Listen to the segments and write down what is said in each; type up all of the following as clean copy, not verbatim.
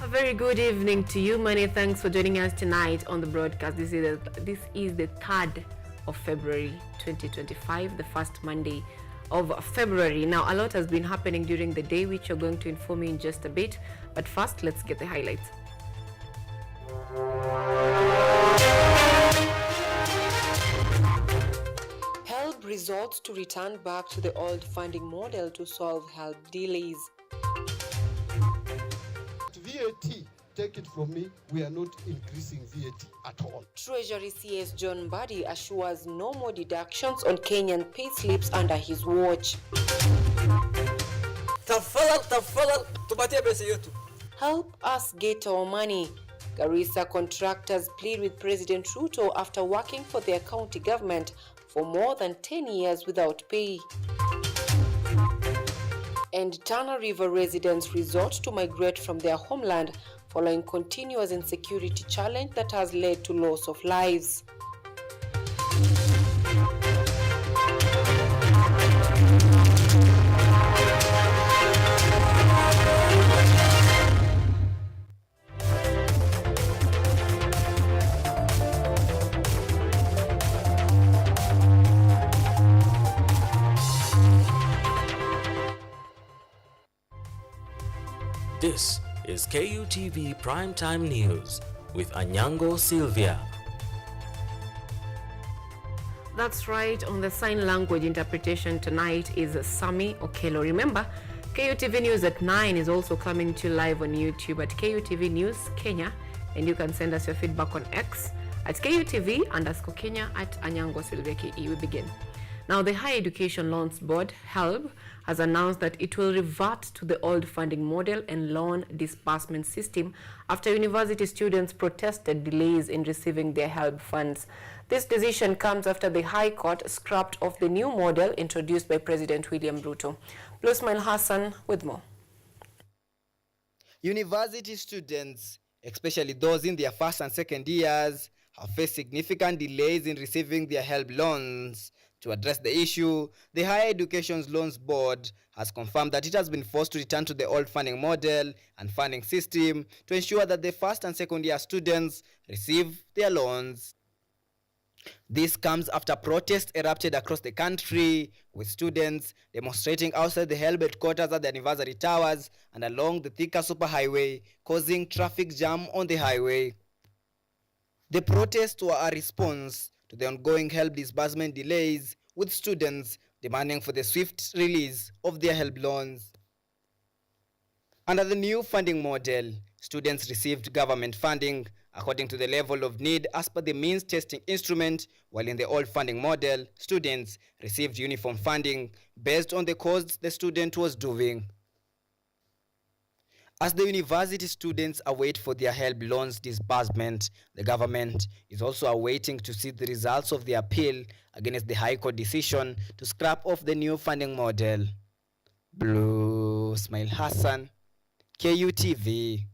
A very good evening to you. Many thanks for joining us tonight on the broadcast. This is the 3rd of February 2025, the first Monday of February. Now, a lot has been happening during the day, which you're going to inform you in just a bit. But first, let's get the highlights. HELB resorts to return back to the old funding model to solve HELB delays. VAT, take it from me, we are not increasing VAT at all. Treasury CS John Mbadi assures no more deductions on Kenyan pay slips under his watch. Tafadhali tupatie pesa yetu. Help us get our money. Garissa contractors plead with President Ruto after working for their county government for more than 10 years without pay. And Tana River residents resort to migrate from their homeland following continuous insecurity challenge that has led to loss of lives. This is KUTV Primetime News with Anyango Sylvia. That's right, on the sign language interpretation tonight is Sami Okelo. Remember, KUTV News at 9 is also coming to you live on YouTube at KUTV News Kenya, and you can send us your feedback on X at KUTV_Kenya at Anyango Sylvia KE. We begin. Now, the Higher Education Loans Board, HELB, has announced that it will revert to the old funding model and loan disbursement system after university students protested delays in receiving their HELB funds. This decision comes after the High Court scrapped off the new model introduced by President William Ruto. Ismail Hassan with more. University students, especially those in their first and second years, have faced significant delays in receiving their HELB loans. To address the issue, the Higher Education Loans Board has confirmed that it has been forced to return to the old funding model and funding system to ensure that the first and second year students receive their loans. This comes after protests erupted across the country, with students demonstrating outside the HELB headquarters at the anniversary towers and along the Thika superhighway, causing traffic jam on the highway. The protests were a response to the ongoing HELB disbursement delays, with students demanding for the swift release of their HELB loans. Under the new funding model, students received government funding according to the level of need as per the means testing instrument, while in the old funding model, students received uniform funding based on the course the student was doing. As the university students await for their HELB loans disbursement, the government is also awaiting to see the results of the appeal against the High Court decision to scrap off the new funding model. Ismail Hassan, KUTV.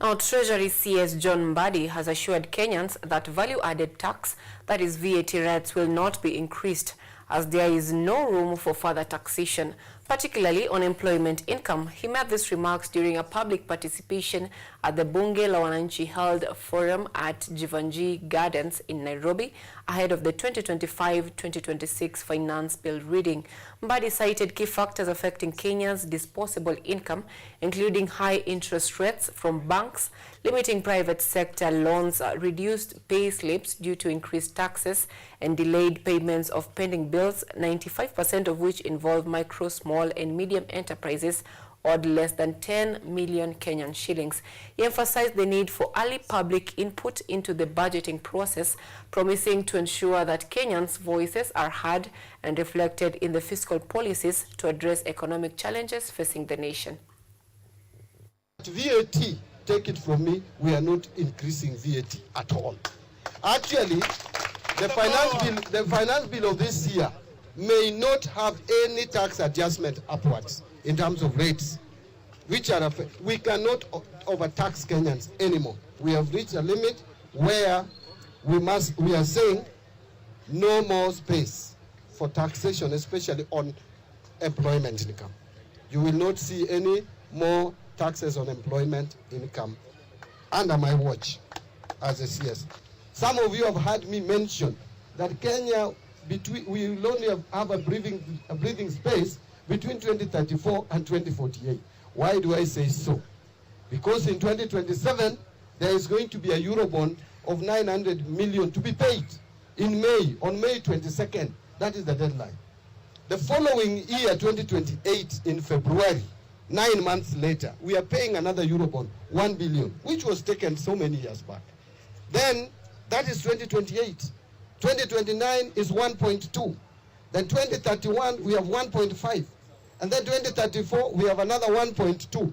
Now, Treasury CS John Mbadi has assured Kenyans that value-added tax, that is VAT rates, will not be increased, as there is no room for further taxation, particularly on employment income. He made these remarks during a public participation at the Bunge la Wananchi held forum at Jivanji Gardens in Nairobi ahead of the 2025-2026 finance bill reading. Mbadi cited key factors affecting Kenya's disposable income, including high interest rates from banks, limiting private sector loans, reduced pay slips due to increased taxes, and delayed payments of pending bills, 95% of which involve micro, small, and medium enterprises, owed less than 10 million Kenyan shillings. He emphasized the need for early public input into the budgeting process, promising to ensure that Kenyans' voices are heard and reflected in the fiscal policies to address economic challenges facing the nation. VAT, take it from me, we are not increasing VAT at all. Actually, the finance bill of this year may not have any tax adjustment upwards in terms of rates, which are we cannot overtax Kenyans anymore. We have reached a limit where we are saying no more space for taxation, especially on employment income. You will not see any more taxes on employment income under my watch as a CS. Some of you have heard me mention that Kenya, we will only have a breathing space between 2034 and 2048. Why do I say so? Because in 2027, there is going to be a Eurobond of 900 million to be paid in May, on May 22nd. That is the deadline. The following year, 2028, in February, 9 months later, we are paying another Eurobond, 1 billion, which was taken so many years back. Then, that is 2028. 2029 is 1.2. Then 2031, we have 1.5. And then 2034, we have another 1.2.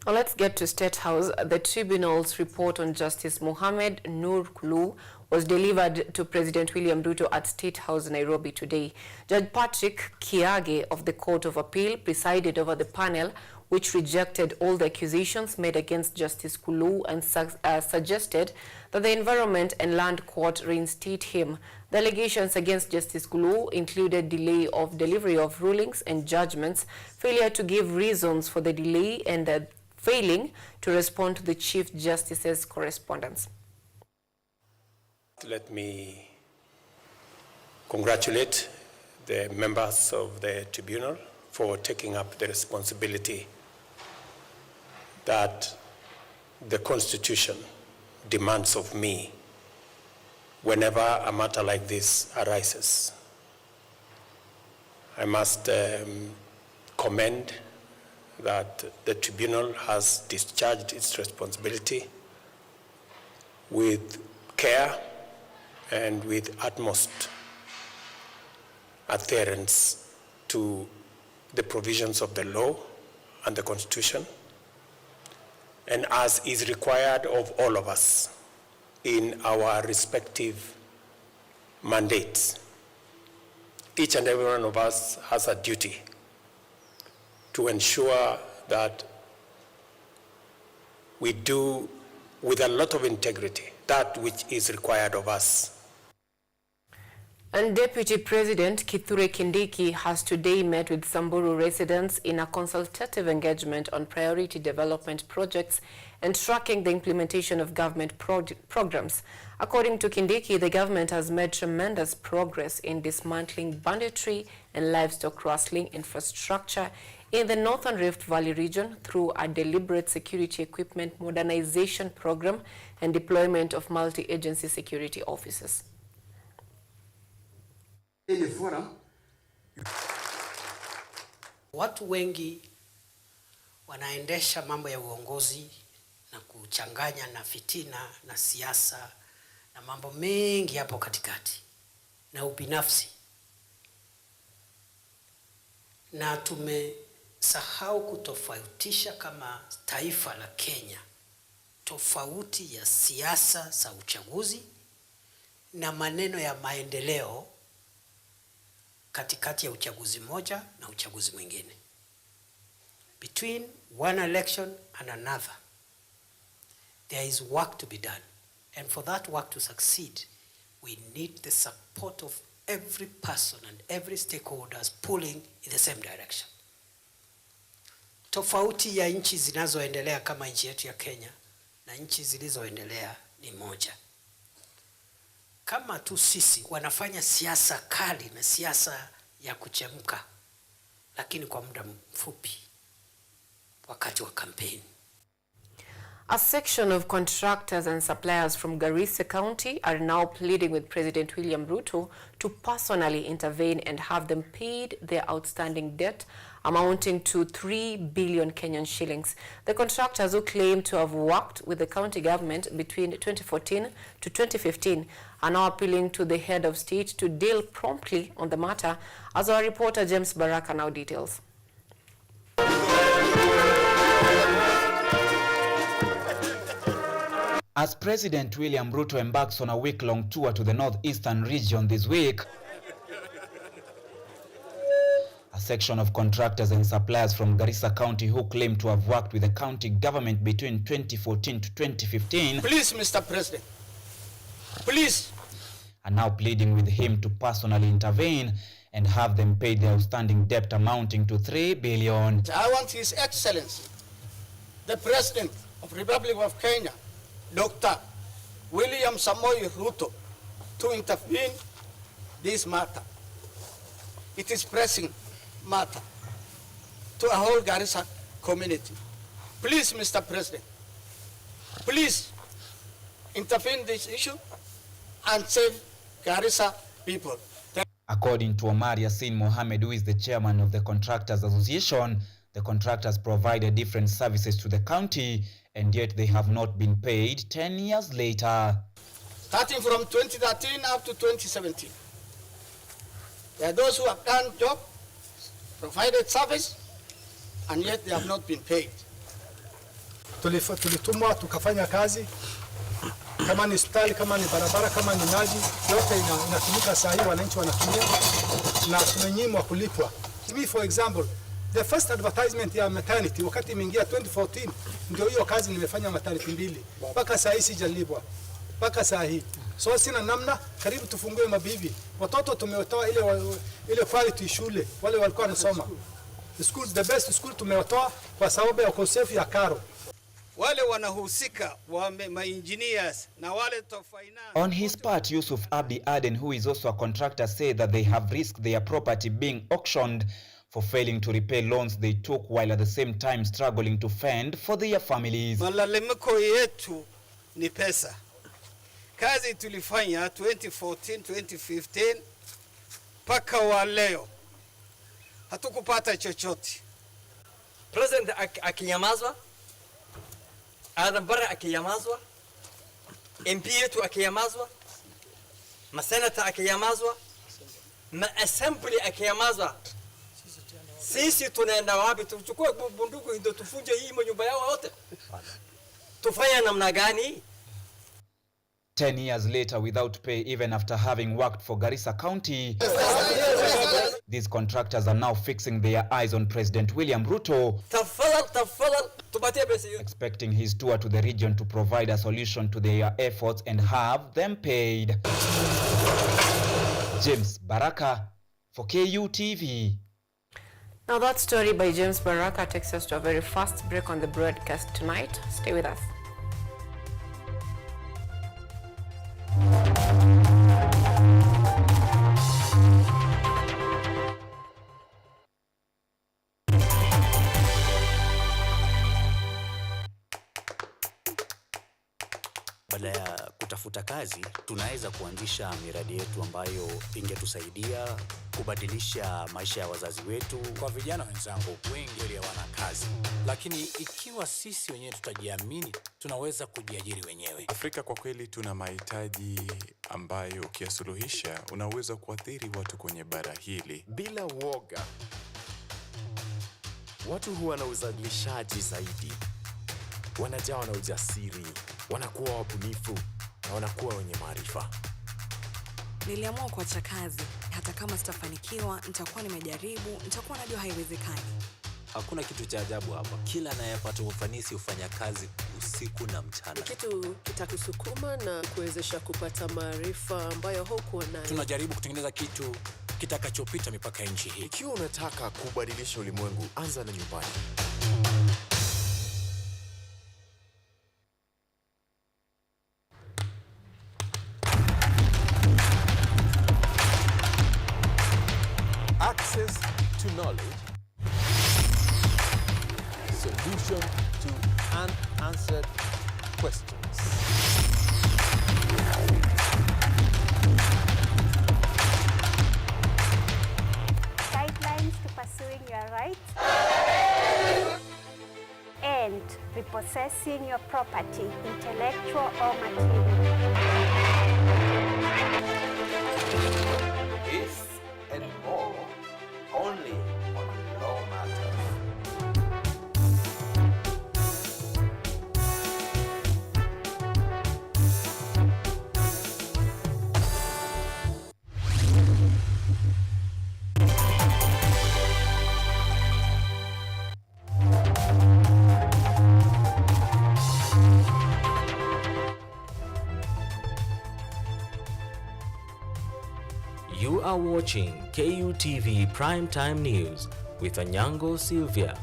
Now let's get to State House. The tribunal's report on Justice Mohamed Nur Kulu was delivered to President William Ruto at State House, Nairobi today. Judge Patrick Kiage of the Court of Appeal presided over the panel, which rejected all the accusations made against Justice Kulu and suggested that the Environment and Land Court reinstate him. The allegations against Justice Kulu included delay of delivery of rulings and judgments, failure to give reasons for the delay, and failing to respond to the Chief Justice's correspondence. Let me congratulate the members of the tribunal for taking up the responsibility that the Constitution demands of me whenever a matter like this arises. I must commend that the tribunal has discharged its responsibility with care and with utmost adherence to the provisions of the law and the Constitution, and as is required of all of us in our respective mandates. Each and every one of us has a duty to ensure that we do with a lot of integrity that which is required of us. And Deputy President Kithure Kindiki has today met with Samburu residents in a consultative engagement on priority development projects and tracking the implementation of government programs. According to Kindiki, the government has made tremendous progress in dismantling banditry and livestock rustling infrastructure in the Northern Rift Valley region through a deliberate security equipment modernization program and deployment of multi-agency security officers. Ile forum, watu wengi wanaendesha mambo ya uongozi na kuchanganya na fitina na siasa na mambo mengi hapo katikati na ubinafsi, na tumesahau kutofautisha kama taifa la Kenya tofauti ya siasa za uchaguzi na maneno ya maendeleo katikati ya uchaguzi moja na uchaguzi mwingine. Between one election and another, there is work to be done. And for that work to succeed, we need the support of every person and every stakeholders pulling in the same direction. Tofauti ya nchi zinazoendelea kama nchi yetu ya Kenya na nchi zilizoendelea ni moja. Kama tu sisi wanafanya siasa kali na siasa ya kuchemka, lakini kwa muda mfupi wakati wa kampeni. A section of contractors and suppliers from Garissa County are now pleading with President William Ruto to personally intervene and have them paid their outstanding debt amounting to 3 billion Kenyan shillings. The contractors, who claim to have worked with the county government between 2014 to 2015, are now appealing to the head of state to deal promptly on the matter, as our reporter James Baraka now details. As President William Ruto embarks on a week-long tour to the northeastern region this week, a section of contractors and suppliers from Garissa County who claim to have worked with the county government between 2014 to 2015, Please, Mr. President, please, are now pleading with him to personally intervene and have them pay their outstanding debt amounting to 3 billion. I want His Excellency the President of the Republic of Kenya, Dr. William Samoei Ruto, to intervene this matter. It is pressing matter to a whole Garissa community. Please, Mr. President, please intervene this issue and save Garissa people. According to Omar Yassin Mohammed, who is the chairman of the Contractors Association, the contractors provided different services to the county, and yet they have not been paid 10 years later. Starting from 2013 up to 2017. There are those who have done job, provided service, and yet they have not been paid. Tulitumwa tukafanya kazi, kama ni hospitali, kama ni barabara, kama ni maji, yote inatumika saa hii, wananchi wanatumia na tumenyimwa kulipwa. Me for example, the first advertisement ya maternity wakati imeingia 2014, ndio hiyo kazi nimefanya maternity 2. Mpaka saa hii sijalipwa. Mpaka saa hii. So sina namna, karibu tufungue mabibi. Watoto tumewatoa ile quality shule, wale walikuwa wanasoma. The school, the best school tumewatoa kwa sababu ya ukosefu ya karo. Wale wanahusika wa engineers na wale to finance. On his part, Yusuf Abdi Aden, who is also a contractor, said that they have risked their property being auctioned for failing to repay loans they took while at the same time struggling to fend for their families. Malalamiko yetu ni pesa. Kazi tulifanya 2014, 2015 paka wa leo hatukupata chochote. President akinyamazwa, Adam Barra akinyamazwa, MP yetu akinyamazwa, masenata akinyamazwa, assembly akinyamazwa. Sisi tunaenda wapi? Tuchukue bunduki ndio tufunje hii nyumba yao wote? Tufanya namna gani? 10 years later, without pay, even after having worked for Garissa County, these contractors are now fixing their eyes on President William Ruto, expecting his tour to the region to provide a solution to their efforts and have them paid. James Baraka for KUTV. Now that story by James Baraka takes us to a very fast break on the broadcast tonight. Stay with us. Badala ya kutafuta kazi, tunaweza kuanzisha miradi yetu ambayo ingetusaidia kubadilisha maisha ya wazazi wetu. Kwa vijana wenzangu, wengi hawana kazi, lakini ikiwa sisi wenyewe tutajiamini, tunaweza kujiajiri wenyewe. Afrika kwa kweli tuna mahitaji ambayo ukiyasuluhisha unaweza kuathiri watu kwenye bara hili. Bila woga, watu huwa na uzalishaji zaidi, wanajawa na ujasiri, wanakuwa wabunifu na wanakuwa wenye maarifa. Niliamua kuacha kazi, hata kama sitafanikiwa, nitakuwa nimejaribu, nitakuwa najua haiwezekani. Hakuna kitu cha ajabu hapa. Kila anayepata ufanisi hufanya kazi usiku na mchana. Kitu kitakusukuma na kuwezesha kupata maarifa ambayo hukuwa nayo. Tunajaribu kutengeneza kitu kitakachopita mipaka nchi hii. Ikiwa unataka kubadilisha ulimwengu, anza na nyumbani. Access to knowledge, solution to unanswered questions. Guidelines to pursuing your rights and repossessing your property, intellectual or material. This and more, only on Law Matters. You are watching KUTV Primetime News with Anyango, Sylvia.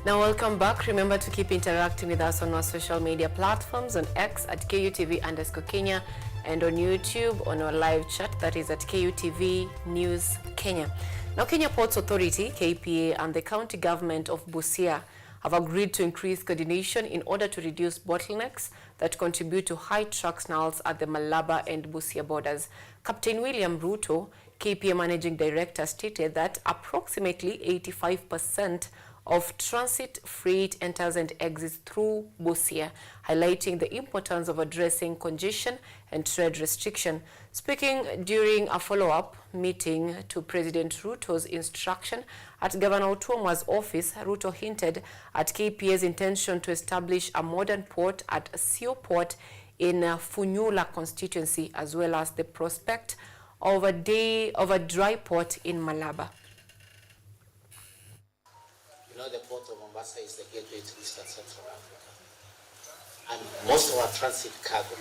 Now welcome back. Remember to keep interacting with us on our social media platforms, on X at KUTV_Kenya and on YouTube on our live chat that is at KUTV News Kenya. Now Kenya Ports Authority, KPA, and the county government of Busia have agreed to increase coordination in order to reduce bottlenecks that contribute to high truck snarls at the Malaba and Busia borders. Captain William Ruto, KPA Managing Director, stated that approximately 85% of transit freight enters and exits through Busia, highlighting the importance of addressing congestion and trade restriction. Speaking during a follow-up meeting to President Ruto's instruction at Governor Otuoma's office, Ruto hinted at KPA's intention to establish a modern port at Sio Port in Funyula constituency, as well as the prospect of a dry port in Malaba. You know, the port of Mombasa is the gateway to East and Central Africa. And most of our transit cargo,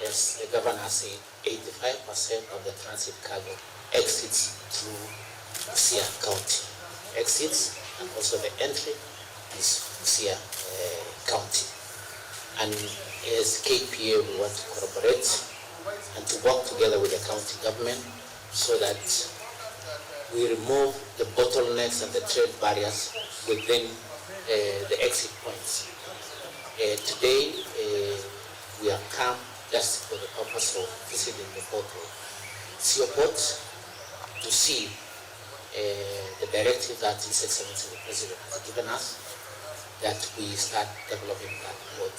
as the governor said, 85% of the transit cargo exits through Busia County. Exits, and also the entry is Busia County. And as KPA, we want to collaborate and to work together with the county government so that we remove the bottlenecks and the trade barriers within the exit points. Today, we have come just for the purpose of visiting the port of Sio Port to see the directive that His Excellency the President has given us, that we start developing that port,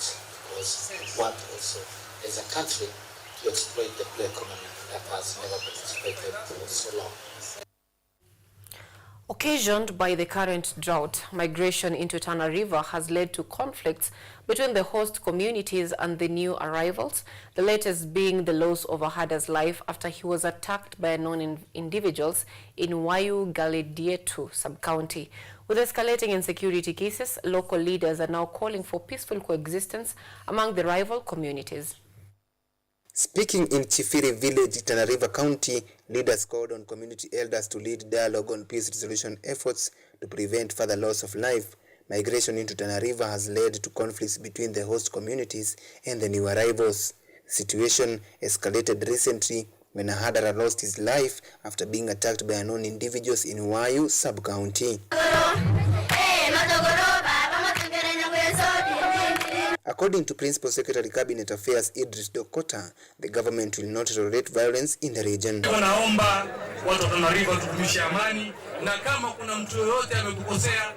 because we want also, as a country, to exploit the blue economy that has never been exploited for so long. Occasioned by the current drought, migration into Tana River has led to conflicts between the host communities and the new arrivals, the latest being the loss of a herder's life after he was attacked by unknown individuals in Wayu Galedietu sub-county. With escalating insecurity cases, local leaders are now calling for peaceful coexistence among the rival communities. Speaking in Chifiri Village, Tana River County, leaders called on community elders to lead dialogue on peace resolution efforts to prevent further loss of life. Migration into Tana River has led to conflicts between the host communities and the new arrivals. The situation escalated recently when a herder lost his life after being attacked by unknown individuals in Wayu sub-county. According to Principal Secretary Cabinet Affairs Idris Dokota, the government will not tolerate violence in the region. Tunaomba watu wa Tana River tudumishe amani, na kama kuna mtu yoyote amekukosea,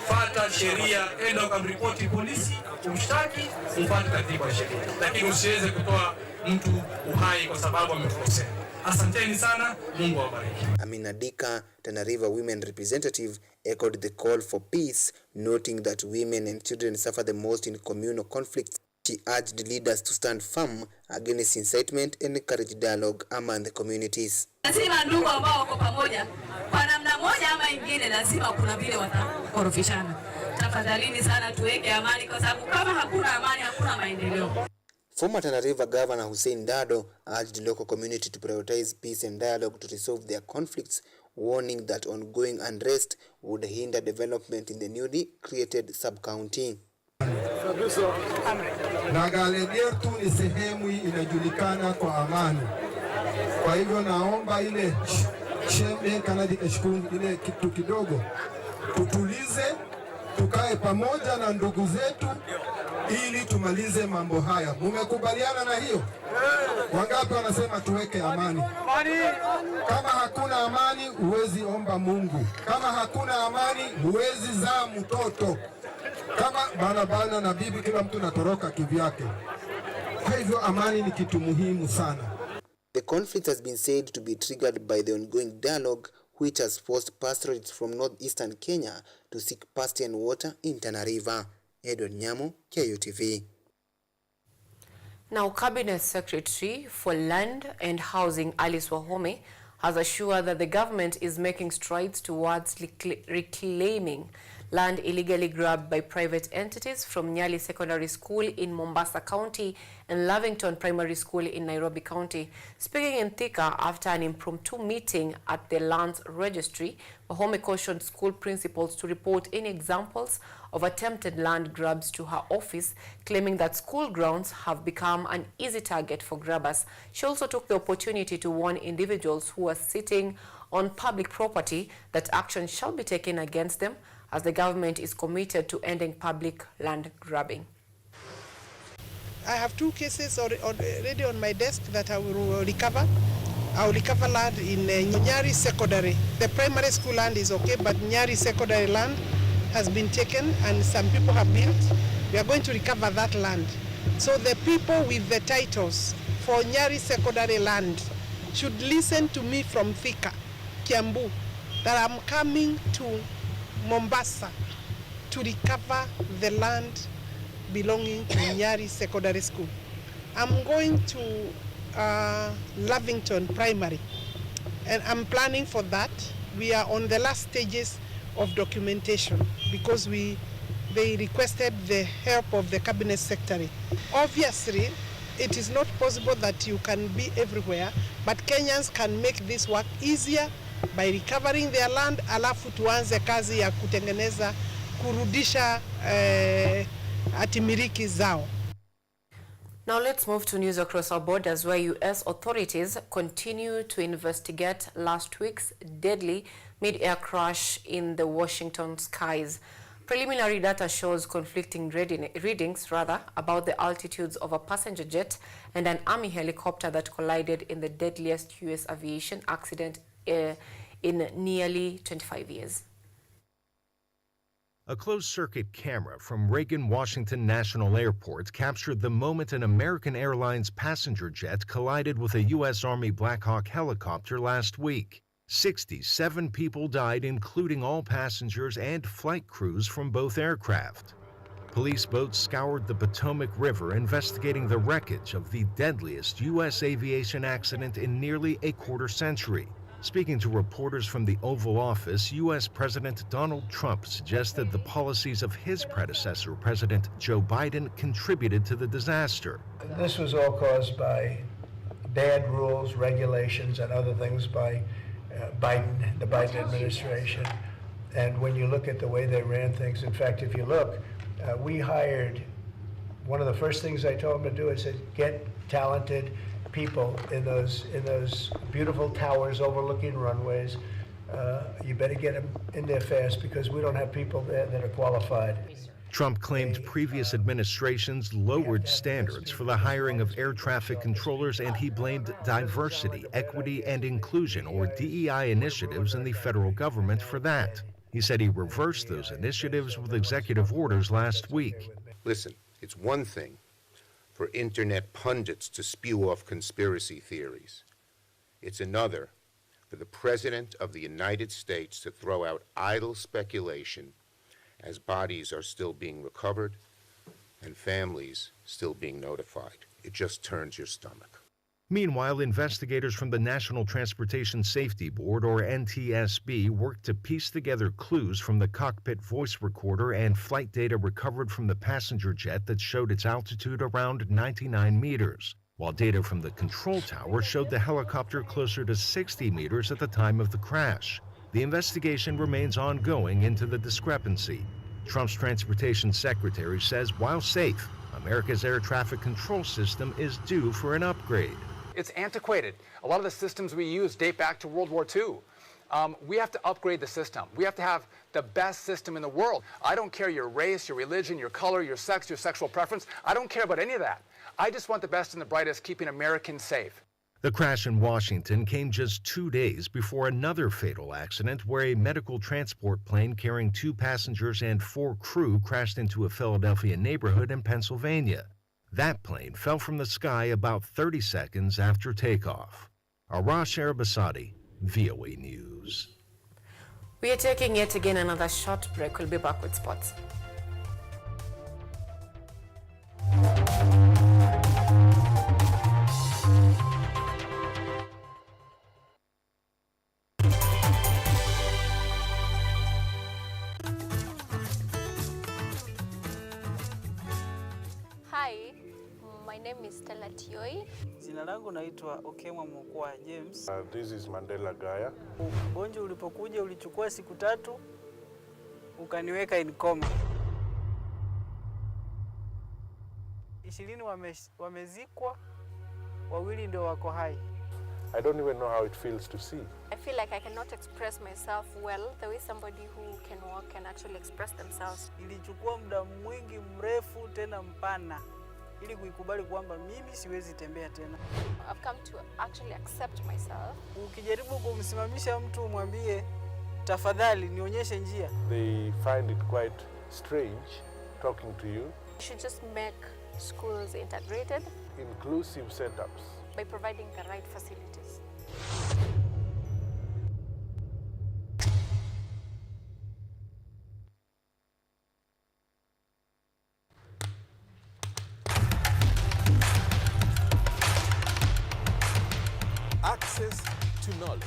fuata sheria, enda ukamripoti polisi, umshtaki, mfuate taratibu ya sheria. Lakini usiweze kutoa mtu uhai kwa sababu amekukosea. Asanteni sana, Mungu awabariki. Amina Dika, Tana River women representative, echoed the call for peace, noting that women and children suffer the most in communal conflicts. She urged leaders to stand firm against incitement and encourage dialogue among the communities. Lazima ndugu ambao wako pamoja kwa namna moja ama nyingine, lazima kuna vile watakorofishana. Tafadhalini sana tuweke amani, kwa sababu kama hakuna amani hakuna maendeleo. Former Tana River Governor Hussein Dado urged the local community to prioritize peace and dialogue to resolve their conflicts, warning that ongoing unrest would hinder development in the newly created sub-county. Na Galedietu ni sehemu inajulikana kwa amani. Kwa hivyo naomba ile shembe kanadi kashukuru ile kitu kidogo tutulize, tukae pamoja na ndugu zetu ili tumalize mambo haya. Mumekubaliana na hiyo? Wangapi wanasema tuweke amani? Kama hakuna amani huwezi omba Mungu. Kama hakuna amani huwezi zaa mtoto. Kama bana na bibi kila mtu natoroka kivyake. Kwa hivyo amani ni kitu muhimu sana. The conflict has been said to be triggered by the ongoing dialogue which has forced pastoralists from northeastern Kenya to seek pasture and water in Tana River. Edward Nyamo, KUTV. Now, Cabinet Secretary for Land and Housing Alice Wahome has assured that the government is making strides towards reclaiming land illegally grabbed by private entities from Nyali Secondary School in Mombasa County and Lavington Primary School in Nairobi County. Speaking in Thika after an impromptu meeting at the Lands Registry, Mahome cautioned school principals to report any examples of attempted land grabs to her office, claiming that school grounds have become an easy target for grabbers. She also took the opportunity to warn individuals who are sitting on public property that action shall be taken against them, as the government is committed to ending public land grabbing. I have 2 cases already on my desk that I will recover. I will recover land in Nyari Secondary. The primary school land is okay, but Nyari Secondary land has been taken and some people have built. We are going to recover that land. So the people with the titles for Nyari Secondary land should listen to me from Thika, Kiambu, that I'm coming to Mombasa to recover the land belonging to Nyari Secondary School. I'm going to Lavington Primary, and I'm planning for that. We are on the last stages of documentation because they requested the help of the Cabinet Secretary. Obviously, it is not possible that you can be everywhere, but Kenyans can make this work easier by recovering their land, alafu tuanze kazi ya kutengeneza kurudisha hatimiliki zao. Now let's move to news across our borders, where U.S. authorities continue to investigate last week's deadly mid-air crash in the Washington skies. Preliminary data shows conflicting readings about the altitudes of a passenger jet and an army helicopter that collided in the deadliest U.S. aviation accident in nearly 25 years. A closed-circuit camera from Reagan Washington National Airport captured the moment an American Airlines passenger jet collided with a U.S. Army Black Hawk helicopter last week. 67 people died, including all passengers and flight crews from both aircraft. Police boats scoured the Potomac River investigating the wreckage of the deadliest U.S. aviation accident in nearly a quarter century. Speaking to reporters from the Oval Office, U.S. President Donald Trump suggested the policies of his predecessor, President Joe Biden, contributed to the disaster. This was all caused by bad rules, regulations, and other things by the Biden administration. And when you look at the way they ran things, in fact, if you look, we hired, one of the first things I told them to do, I said, get talented people in those beautiful towers overlooking runways. You better get them in there fast because we don't have people there that are qualified. Trump claimed previous administrations lowered standards for the hiring of air traffic controllers, and he blamed diversity, equity, and inclusion, or DEI, initiatives in the federal government for that. He said he reversed those initiatives with executive orders last week. Listen, it's one thing for internet pundits to spew off conspiracy theories. It's another for the President of the United States to throw out idle speculation as bodies are still being recovered and families still being notified. It just turns your stomach. Meanwhile, investigators from the National Transportation Safety Board, or NTSB, worked to piece together clues from the cockpit voice recorder and flight data recovered from the passenger jet that showed its altitude around 99 meters, while data from the control tower showed the helicopter closer to 60 meters at the time of the crash. The investigation remains ongoing into the discrepancy. Trump's transportation secretary says while safe, America's air traffic control system is due for an upgrade. It's antiquated. A lot of the systems we use date back to World War II. We have to upgrade the system. We have to have the best system in the world. I don't care your race, your religion, your color, your sex, your sexual preference. I don't care about any of that. I just want the best and the brightest keeping Americans safe. The crash in Washington came just 2 days before another fatal accident where a medical transport plane carrying 2 passengers and 4 crew crashed into a Philadelphia neighborhood in Pennsylvania. That plane fell from the sky about 30 seconds after takeoff. Arash Arabasadi, VOA News. We are taking yet again another short break. We'll be back with sports. Hi, my name is Stella Tioi. Jina langu naitwa Okemwa Mokwa James. This is Mandela Gaya. Ugonjwa ulipokuja ulichukua siku 3 ukaniweka in coma. 20 wamezikwa, 2 ndio wako hai. I don't even know how it feels to see. I feel like I cannot express myself well the way somebody who can walk can actually express themselves. Ilichukua muda mwingi mrefu tena mpana ili kuikubali kwamba mimi siwezi tembea tena. I've come to actually accept myself. Ukijaribu kumsimamisha mtu umwambie tafadhali nionyeshe njia, they find it quite strange talking to you. You should just make schools integrated, inclusive setups, by providing the right facilities. Access to knowledge.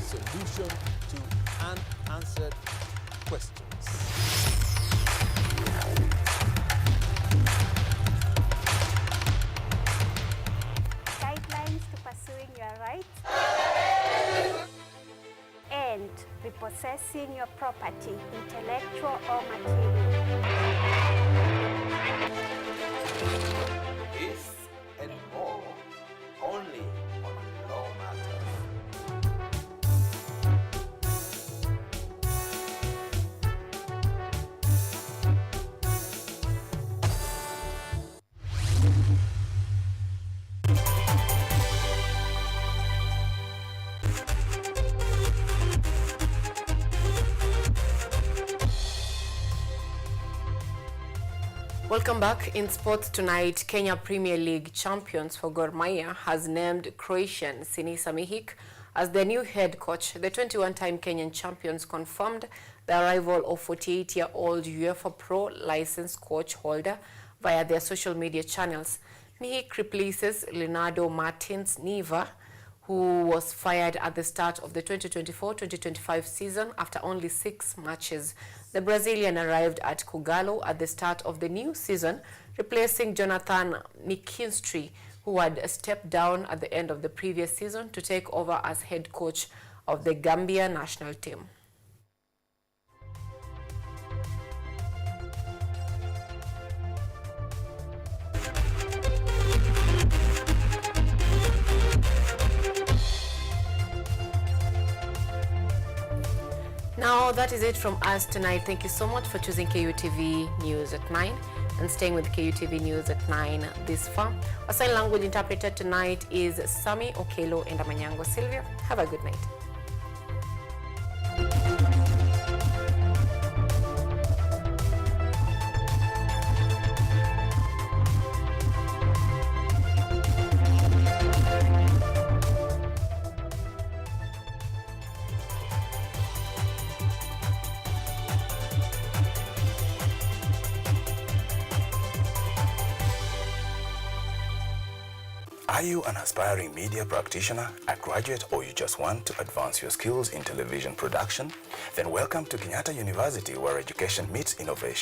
Solution to unanswered questions. Guidelines to pursuing your rights and repossessing your property, intellectual or material. This and more, only on Law Matters. Welcome back. In sports tonight, Kenya Premier League champions for Gor Mahia has named Croatian Sinisa Mihic as their new head coach. The 21-time Kenyan champions confirmed the arrival of 48-year-old UEFA Pro license coach holder via their social media channels. Mihic replaces Leonardo Martins Neva, who was fired at the start of the 2024-2025 season after only 6 matches. The Brazilian arrived at Kugalo at the start of the new season, replacing Jonathan McKinstry, who had stepped down at the end of the previous season to take over as head coach of the Gambia national team. Now that is it from us tonight. Thank you so much for choosing KUTV News at 9 and staying with KUTV News at 9 this far. Our sign language interpreter tonight is Sami Okelo and Anyango. Sylvia, have a good night. Are you an aspiring media practitioner, a graduate, or you just want to advance your skills in television production? Then welcome to Kenyatta University, where education meets innovation.